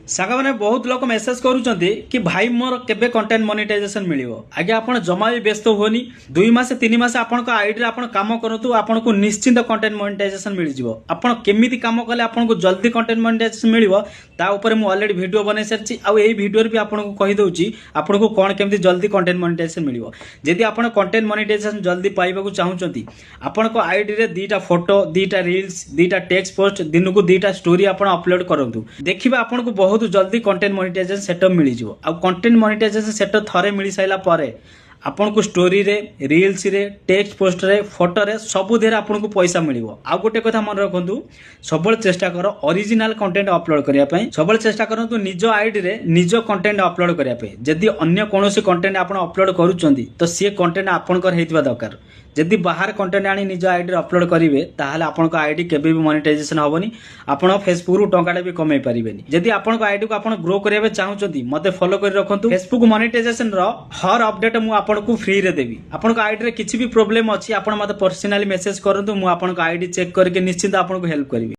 ସାଙ୍ଗମାନେ ବହୁତ ଲୋକ ମେସେଜ କରୁଛନ୍ତି କି ଭାଇ ମୋର କେବେ କଣ୍ଟେଣ୍ଟ ମନିଟାଇଜେସନ ମିଳିବ। ଆଜ୍ଞା ଆପଣ ଜମା ବି ବ୍ୟସ୍ତ ହୁଅନି, 2 ମାସ 3 ମାସ ଆପଣଙ୍କ ଆଇଡିରେ ଆପଣ କାମ କରନ୍ତୁ, ଆପଣଙ୍କୁ ନିଶ୍ଚିନ୍ତ କଣ୍ଟେଣ୍ଟ ମନିଟାଇଜେସନ ମିଳିଯିବ। ଆପଣ କେମିତି କାମ କଲେ ଆପଣଙ୍କୁ ଜଲ୍ଦି କଣ୍ଟେଣ୍ଟ ମନିଟାଇଜେସନ ମିଳିବ ତା ଉପରେ ମୁଁ ଅଲରେଡି ଭିଡ଼ିଓ ବନେଇ ସାରିଛି। ଆଉ ଏଇ ଭିଡ଼ିଓରେ ବି ଆପଣଙ୍କୁ କହିଦେଉଛି ଆପଣଙ୍କୁ କ'ଣ କେମିତି ଜଲ୍ଦି କଣ୍ଟେଣ୍ଟ ମନିଟାଇଜେସନ ମିଳିବ। ଯଦି ଆପଣ କଣ୍ଟେଣ୍ଟ ମନିଟାଇଜେସନ ଜଲ୍ଦି ପାଇବାକୁ ଚାହୁଁଛନ୍ତି, ଆପଣଙ୍କ ଆଇଡିରେ 2ଟା ଫଟୋ, 2ଟା ରିଲ୍ସ, 2ଟା ଟେକ୍ସଟ ପୋଷ୍ଟ, ଦିନକୁ 2ଟା ଷ୍ଟୋରୀ ଆପଣ ଅପଲୋଡ କରନ୍ତୁ, ଦେଖିବେ ଆପଣଙ୍କୁ ବହୁତ जल्दी कंटेंट मोनेटाइजेशन सेटअप मिल जाव। आ कंटेंट मोनेटाइजेशन सेटअप थरे मिल साइला परे आपनको स्टोरी रे, रील्स रे, टेक्स्ट पोस्ट रे, फोटो रे सबु देर आपनको पैसा मिलिवो। आ गोटे कथा मन रखंतु, सबल चेष्टा करो ओरिजिनल कंटेंट अपलोड करिया पई, सबल चेष्टा करंतु निज आईडी रे निज कंटेंट अपलोड करिया पई। जदि अन्य कोनोसी कंटेंट आपण अपलोड करूचंती तो से कंटेंट आपनकर हेतिबा दरकार। जदि बाहर कंटेंट आनी निज आईडी रे अपलोड करिवे ताहाले आपनको आईडी केबे भी मोनेटाइजेशन होबनी, आपण फेसबुक रु टंकाडे भी कमाई परिबेनी। जदि आपनको आईडी को आपण ग्रो करिया चाहूचंती मते फॉलो करि रखंतु। फेसबुक मोनेटाइजेशन रो हर अपडेट मु आपनको फ्री रे देबी। आपनको आईडी रे किछि भी प्रॉब्लम अछि आपण मते पर्सनली मेसेज करंतु, मु आपनको आईडी चेक करके निश्चित आपनको हेल्प करिवि।